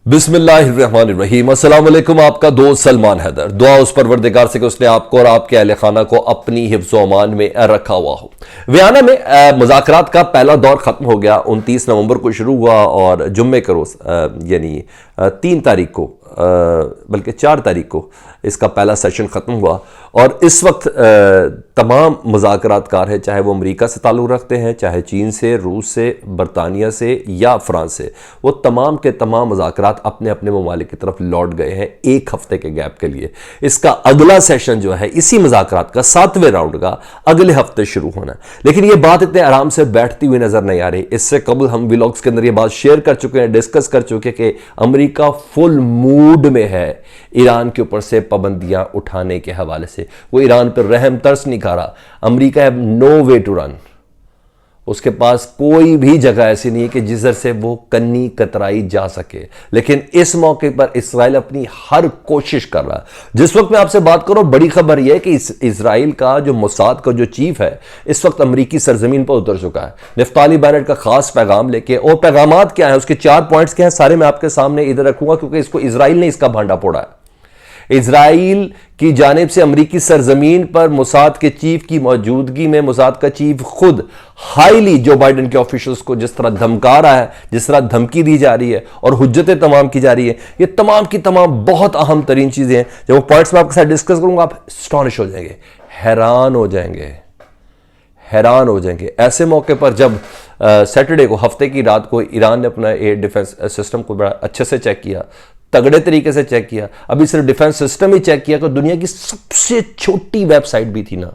बिस्मिल्लाहिर्रहमानिर्रहीम। अस्सलाम वालेकुम। आपका दोस्त सलमान हैदर। दुआ उस परवरदिगार से कि उसने आपको और आपके अहले खाना को अपनी हिफ्ज़ व अमान में रखा हुआ हो। वियना में मुज़ाकरात का पहला दौर ख़त्म हो गया। 29 नवंबर को शुरू हुआ और जुम्मे के रोज़ यानी 3 तारीख को बल्कि 4 तारीख को इसका पहला सेशन ख़त्म हुआ। और इस वक्त तमाम मुज़ाकरातकार हैं, चाहे वो अमेरिका से ताल्लुक़ रखते हैं, चाहे चीन से, रूस से, बरतानिया से या फ्रांस से, वो तमाम के तमाम मुज़ाकरात अपने अपने ममालिक की तरफ लौट गए हैं 1 हफ्ते के गैप के लिए। इसका अगला सेशन जो है इसी मुज़ाकरात का 7वें राउंड का अगले हफ्ते शुरू होना है। लेकिन ये बात इतने आराम से बैठती हुई नज़र नहीं आ रही। इससे कबल हम व्लॉग्स के अंदर ये बात शेयर कर चुके हैं, डिस्कस कर चुके कि अमेरिका फुल मूड में है ईरान के ऊपर से पाबंदियां उठाने के हवाले से। वो ईरान पर रहम तरस नहीं खा रहा। America have no way to run. उसके पास कोई भी जगह ऐसी नहीं है कि जिधर से वो कन्नी कतराई जा सके। लेकिन इस मौके पर इसराइल अपनी हर कोशिश कर रहा है। जिस वक्त मैं आपसे बात करूं, बड़ी खबर यह है कि इसराइल का जो मोसाद का जो चीफ है इस वक्त अमेरिकी सरजमीन पर उतर चुका है नफ्ताली बेनेट का खास पैगाम लेके। और पैगामात क्या है, उसके 4 पॉइंट्स क्या हैं, सारे मैं आपके सामने इधर रखूंगा क्योंकि इसको इसराइल ने इसका भांडा फोड़ा है। इजराइल की जानिब से अमरीकी सरजमीन पर मोसाद के चीफ की मौजूदगी में मोसाद का चीफ खुद हाईली जो बाइडेन के ऑफिशियल्स को जिस तरह धमका रहा है, जिस तरह धमकी दी जा रही है और हुज्जतें तमाम की जा रही है, ये तमाम की तमाम बहुत अहम तरीन चीजें हैं। जब वो पॉइंट्स में आपके साथ डिस्कस करूंगा आप एस्टॉनिश हो जाएंगे, हैरान हो जाएंगे, हैरान हो जाएंगे। ऐसे मौके पर जब सैटरडे को हफ्ते की रात को ईरान ने अपना एयर डिफेंस सिस्टम को बड़ा अच्छे से चेक किया, तगड़े तरीके से चेक किया। अभी सिर्फ डिफेंस सिस्टम ही चेक किया तो दुनिया की सबसे छोटी वेबसाइट भी थी ना,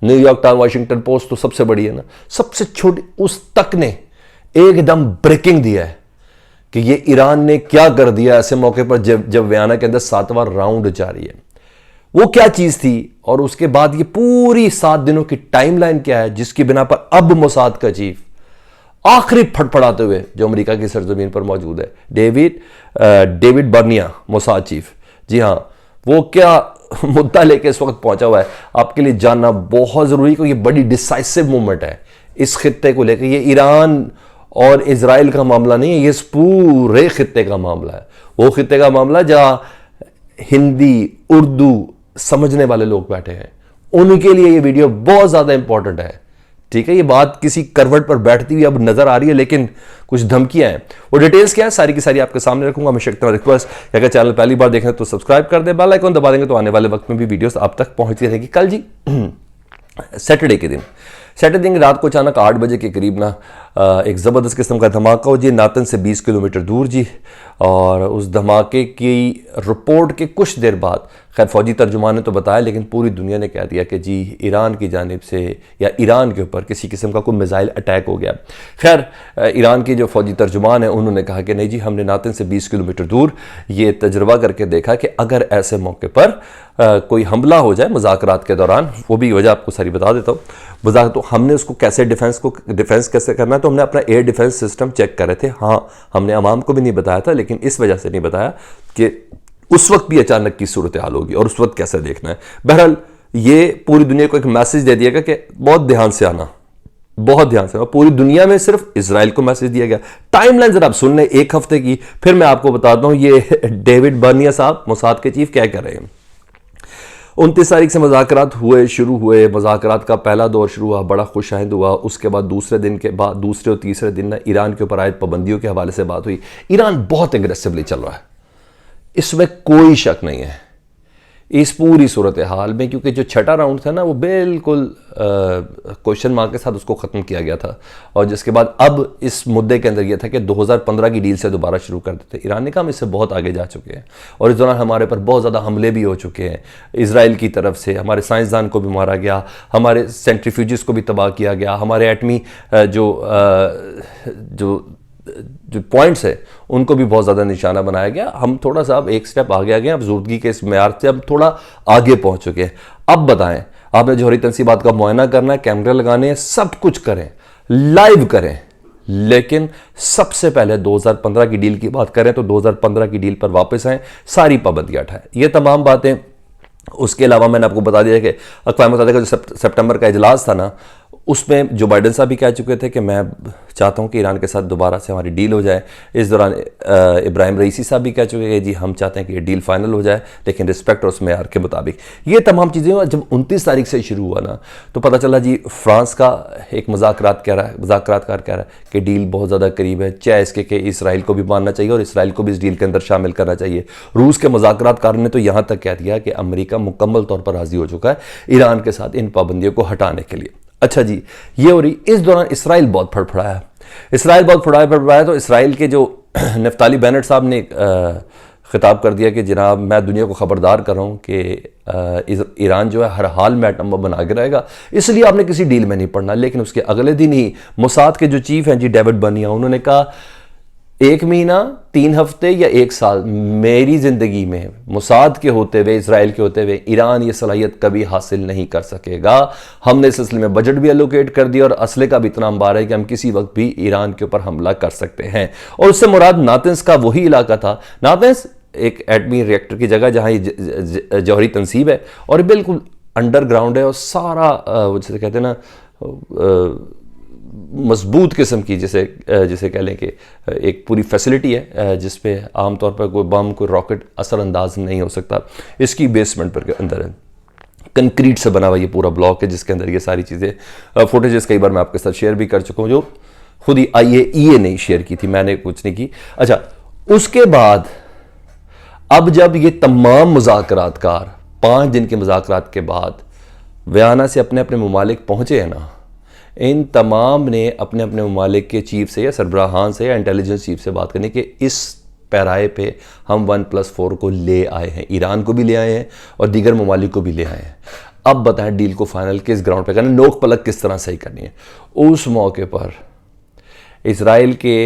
न्यूयॉर्क टाइम्स, वाशिंगटन पोस्ट तो सबसे बड़ी है ना, सबसे छोटी, उस तक ने एकदम ब्रेकिंग दिया है कि ये ईरान ने क्या कर दिया ऐसे मौके पर जब वियना के अंदर 7वां राउंड जारी है। वो क्या चीज थी और उसके बाद ये पूरी 7 दिनों की टाइमलाइन क्या है जिसकी बिना पर अब मोसाद का चीफ आखिरी फटफड़ाते हुए जो अमेरिका की सरजमीन पर मौजूद है, डेविड बर्निया मोसाद चीफ, जी हां, वो क्या मुद्दा लेके इस वक्त पहुंचा हुआ है आपके लिए जानना बहुत जरूरी है क्योंकि ये बड़ी डिसाइसिव मूवमेंट है इस खित्ते को लेकर। ये ईरान और इजराइल का मामला नहीं है, ये इस पूरे खित्ते का मामला है। वो खित्ते का मामला जहां हिंदी उर्दू समझने वाले लोग बैठे हैं, उनके लिए ये वीडियो बहुत ज्यादा इंपॉर्टेंट है। ठीक है, ये बात किसी करवट पर बैठती हुई अब नजर आ रही है लेकिन कुछ धमकियां हैं। वो डिटेल्स क्या है सारी की सारी आपके सामने रखूंगा। हमेशा एक रिक्वेस्ट, अगर चैनल पहली बार देख रहे हैं तो सब्सक्राइब कर दे, बेल आइकन दबा देंगे तो आने वाले वक्त में भी वीडियोस आप तक पहुंचती रहेगी। कल जी सैटरडे के दिन की रात को अचानक 8 बजे के करीब ना एक ज़बरदस्त किस्म का धमाका हो जी, नातन से 20 किलोमीटर दूर जी। और उस धमाके की रिपोर्ट के कुछ देर बाद, खैर फौजी तर्जुमान ने तो बताया लेकिन पूरी दुनिया ने कह दिया कि जी ईरान की जानिब से या ईरान के ऊपर किसी किस्म का कोई मिसाइल अटैक हो गया। खैर ईरान की जो फौजी तर्जुमान है उन्होंने कहा कि नहीं जी, हमने नातन से 20 किलोमीटर दूर ये तजर्बा करके देखा कि अगर ऐसे मौके पर कोई हमला हो जाए मुज़ाकरात के दौरान, वो भी वजह आपको सारी बता देता हूँ। तो हमने उसको कैसे डिफेंस कैसे करना है, तो हमने अपना एयर डिफेंस सिस्टम चेक कर रहे थे। हाँ, हमने अवाम को भी नहीं बताया था लेकिन इस वजह से नहीं बताया कि उस वक्त भी अचानक की सूरत हाल होगी और उस वक्त कैसे देखना है। बहरहाल ये पूरी दुनिया को एक मैसेज दे दिया गया कि बहुत ध्यान से आना, बहुत ध्यान से। पूरी दुनिया में सिर्फ इजराइल को मैसेज दिया गया। टाइमलाइन जरा आप सुन लें 1 हफ्ते की, फिर मैं आपको बताता हूं ये डेविड बर्निया साहब मोसाद के चीफ क्या कह रहे हैं। 29 तारीख से मुज़ाकरात शुरू हुए। मुज़ाकरात का पहला दौर शुरू हुआ, बड़ा खुशाइंद हुआ। उसके बाद दूसरे दिन के बाद दूसरे और तीसरे दिन ना ईरान के ऊपर आयत पाबंदियों के हवाले से बात हुई। ईरान बहुत एग्रेसिवली चल रहा है, इसमें कोई शक नहीं है इस पूरी सूरत हाल में, क्योंकि जो 6ठा राउंड था ना वो बिल्कुल क्वेश्चन मार्क के साथ उसको ख़त्म किया गया था। और जिसके बाद अब इस मुद्दे के अंदर यह था कि 2015 की डील से दोबारा शुरू कर देते। ईरान ने कहा हम इससे बहुत आगे जा चुके हैं और इस दौरान हमारे पर बहुत ज़्यादा हमले भी हो चुके हैं। इजराइल की तरफ से हमारे साइंसदान को भी मारा गया, हमारे सेंट्रीफ्यूजिस को भी तबाह किया गया, हमारे एटमी जो पॉइंट्स है उनको भी बहुत ज़्यादा निशाना बनाया गया। हम थोड़ा सा अब एक स्टेप आगे आ गए, अब ज़रूरगी के इस मेयार से अब थोड़ा आगे पहुंच चुके हैं। अब बताएं, आपने जौहरी तनसीबात का मुआयना करना है, कैमरे लगाने हैं, सब कुछ करें, लाइव करें, लेकिन सबसे पहले 2015 की डील की बात करें तो 2015 की डील पर वापस आएँ, सारी पाबंदियाँ उठाएं। ये तमाम बातें। उसके अलावा मैंने आपको बता दिया कि अक़वाम मुत्तहिदा का जो सितंबर का इजलास था ना, उसमें जो बाइडन साहब भी कह चुके थे कि मैं चाहता हूं कि ईरान के साथ दोबारा से हमारी डील हो जाए। इस दौरान इब्राहिम रईसी साहब भी कह चुके हैं कि जी हम चाहते हैं कि ये डील फाइनल हो जाए, लेकिन रिस्पेक्ट और उस मेयार के मुताबिक। ये तमाम चीज़ें जब 29 तारीख से शुरू हुआ ना, तो पता चला जी फ्रांस का एक मज़ाकरात कह रहा है कि डील बहुत ज़्यादा करीब है, चाहे इसके कि इसराइल को भी मानना चाहिए और इसराइल को भी इस डील के अंदअंदर शामिल करना चाहिए। रूस के मज़ाकरातकार ने तो यहाँ तक कह दिया कि अमेरिका मुकम्मल तौर पर राज़ी हो चुका है ईरान के साथ इन पाबंदियों को हटाने के लिए। अच्छा जी, ये हो रही। इस दौरान इसराइल बहुत फड़फड़ाया तो इसराइल के जो नफ्ताली बेनेट साहब ने खिताब कर दिया कि जनाब मैं दुनिया को खबरदार कर रहा हूँ कि ईरान जो है हर हाल में एटम बम बना के रहेगा, इसलिए आपने किसी डील में नहीं पड़ना। लेकिन उसके अगले दिन ही मोसाद के जो चीफ हैं जी डेविड बर्निया, उन्होंने कहा 1 महीना, 3 हफ्ते या 1 साल मेरी ज़िंदगी में मोसाद के होते हुए, इसराइल के होते हुए ईरान ये सलाहियत कभी हासिल नहीं कर सकेगा। हमने इस सिलसिले में बजट भी एलोकेट कर दिया और असले का भी इतना अंबार है कि हम किसी वक्त भी ईरान के ऊपर हमला कर सकते हैं। और उससे मुराद नातंस का वही इलाका था। नातंस एक एटमी रिएक्टर की जगह जहाँ ये जौहरी तनसीब है और बिल्कुल अंडरग्राउंड है और सारा जिसे कहते हैं ना मजबूत किस्म की, जिसे कह लें कि एक पूरी फैसिलिटी है जिस पे आमतौर पर कोई बम, कोई रॉकेट असरअंदाज नहीं हो सकता। इसकी बेसमेंट पर अंदर है, कंक्रीट से बना हुआ ये पूरा ब्लॉक है जिसके अंदर ये सारी चीज़ें, फुटेजेस कई बार मैं आपके साथ शेयर भी कर चुका हूँ, जो खुद ही IAEA ने शेयर की थी, मैंने कुछ नहीं की। अच्छा, उसके बाद अब जब ये तमाम मुज़ाकरातकार 5 दिन के मुज़ाकरात के बाद वियना से अपने अपने ममालिक पहुँचे हैं ना, इन तमाम ने अपने अपने ममालिक के चीफ से या सरबराहान से या इंटेलिजेंस चीफ से बात करनी कि इस पैराए पे हम 1+4 को ले आए हैं, ईरान को भी ले आए हैं और दीगर ममालिक को भी ले आए हैं। अब बताएं डील को फाइनल किस ग्राउंड पे करना, नोक पलक किस तरह सही करनी है। उस मौके पर इसराइल के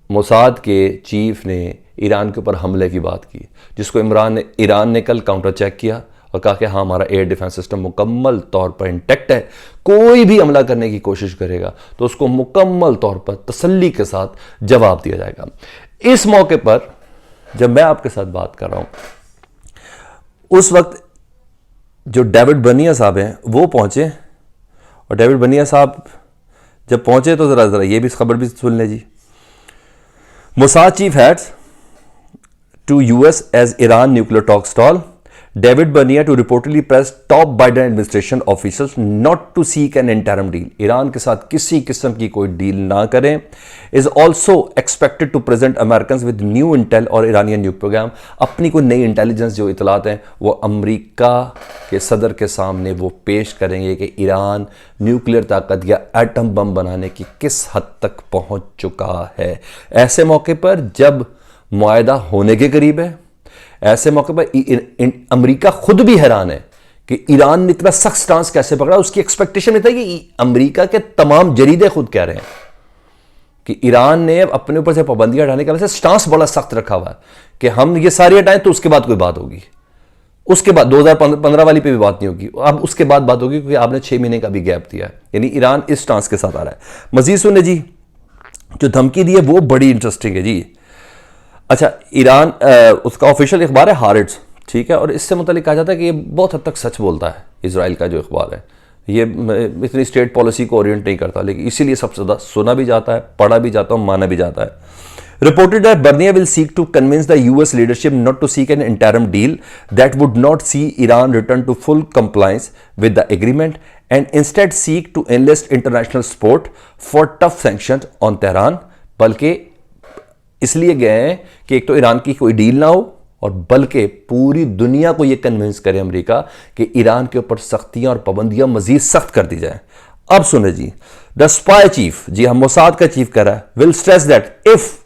मोसाद के चीफ ने ईरान के ऊपर हमले की बात की, जिसको ईरान ने कल काउंटर चेक किया और कहा कि हाँ हमारा एयर डिफेंस सिस्टम मुकम्मल तौर पर इंटैक्ट है, कोई भी हमला करने की कोशिश करेगा तो उसको मुकम्मल तौर पर तसल्ली के साथ जवाब दिया जाएगा। इस मौके पर जब मैं आपके साथ बात कर रहा हूं उस वक्त जो डेविड बर्निया साहब हैं वो पहुंचे, और डेविड बर्निया साहब जब पहुंचे तो जरा ये भी खबर भी सुन लें जी। Mossad chief heads to US as Iran nuclear talks stall. David Bernier to reportedly press top Biden administration officials not to seek an interim deal. Iran के साथ किसी किस्म की कोई डील ना करें. Is also expected to present Americans with new intel और Iranian nuke program. अपनी कोई नई इंटेलिजेंस जो इतलात हैं वो अमेरिका के सदर के सामने वो पेश करेंगे कि ईरान न्यूक्लियर ताकत या एटम बम बनाने की किस हद तक पहुंच चुका है। ऐसे मौके पर जब मुआहदा होने के करीब है, ऐसे मौके पर अमेरिका खुद भी हैरान है कि ईरान ने इतना सख्त स्टांस कैसे पकड़ा। उसकी एक्सपेक्टेशन में था कि अमेरिका के तमाम जरीदे खुद कह रहे हैं कि ईरान ने अपने ऊपर से पाबंदियां हटाने के वजह से स्टांस बड़ा सख्त रखा हुआ है कि हम ये सारी हटाएं तो उसके बाद कोई बात होगी, उसके बाद 2015 वाली पे भी बात नहीं होगी, अब उसके बाद बात होगी क्योंकि आपने 6 महीने का भी गैप दिया है। यानी ईरान इस स्टांस के साथ आ रहा है। मजीद सुने जी, जो धमकी दी है वो बड़ी इंटरेस्टिंग है जी। अच्छा, ईरान उसका ऑफिशियल अखबार है हारेट्स, ठीक है, और इससे मुतालिक कहा जाता है कि ये बहुत हद तक सच बोलता है। इजराइल का जो अखबार है ये इतनी स्टेट पॉलिसी को ओरिएंट नहीं करता, लेकिन इसीलिए सबसे ज़्यादा सुना भी जाता है, पढ़ा भी जाता है, माना भी जाता है। Reported that Bernier will seek to convince the US leadership not to seek an interim deal that would not see Iran return to full compliance with the agreement and instead seek to enlist international support for tough sanctions on Tehran। बल्कि इसलिए गए हैं कि एक तो Iran की कोई deal ना हो और बल्कि पूरी दुनिया को यह कन्विंस करे अमेरिका कि ईरान के ऊपर सख्तियां और पाबंदियां मजीद सख्त कर दी जाए। अब सुने जी, द स्पाई चीफ, जी हम मोसाद का चीफ कह रहा है, will stress that if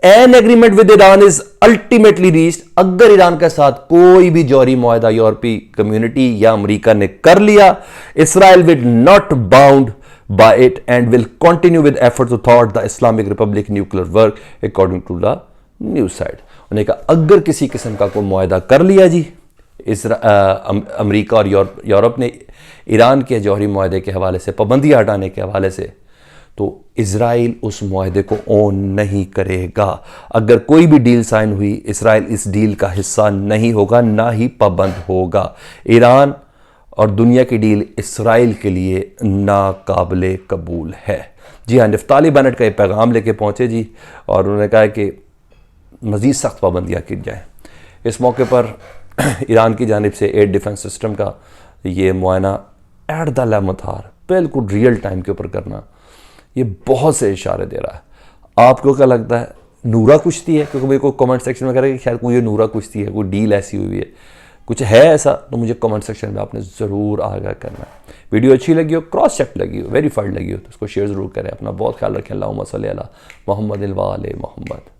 an agreement with Iran is ultimately reached, अगर ईरान के साथ कोई भी जौहरी मुआहदा यूरोपीय कम्युनिटी या अमेरिका ने कर लिया, Israel will not bound by it and will continue with efforts to thwart the Islamic Republic nuclear work according to the news side। उन्होंने कहा अगर किसी किस्म का कोई मुआहदा कर लिया जी अमेरिका और यूरोप ने ईरान के जौहरी मुआहदे के हवाले से, पाबंदियां हटाने के हवाले से, तो इजराइल उस मुआहदे को ओन नहीं करेगा। अगर कोई भी डील साइन हुई, इसराइल इस डील का हिस्सा नहीं होगा, ना ही पाबंद होगा। ईरान और दुनिया की डील इसराइल के लिए नाकाबिले कबूल है। जी हाँ, नफ्ताली बेनेट का ये पैगाम लेके पहुँचे जी, और उन्होंने कहा कि मज़ीद सख्त पाबंदियाँ की जाएँ। इस मौके पर ईरान की जानिब से एयर डिफेंस सिस्टम का ये मुआयना एट द लेमथार बिल्कुल रियल टाइम के ऊपर करना, ये बहुत से इशारे दे रहा है। आपको क्या लगता है, नूरा कुश्ती है? क्योंकि मेरे को कमेंट सेक्शन में कह रहे हैं कि शायद कोई ये नूरा कुश्ती है, कोई डील ऐसी हुई है, कुछ है ऐसा, तो मुझे कमेंट सेक्शन में आपने ज़रूर आगाह करना है। वीडियो अच्छी लगी हो, क्रॉस चेक लगी हो, वेरीफाइड लगी हो, तो उसको शेयर ज़रूर करें। अपना बहुत ख्याल रखें। अल्लाहुम्मा सल्ली अला मुहम्मद व आले मुहम्मद।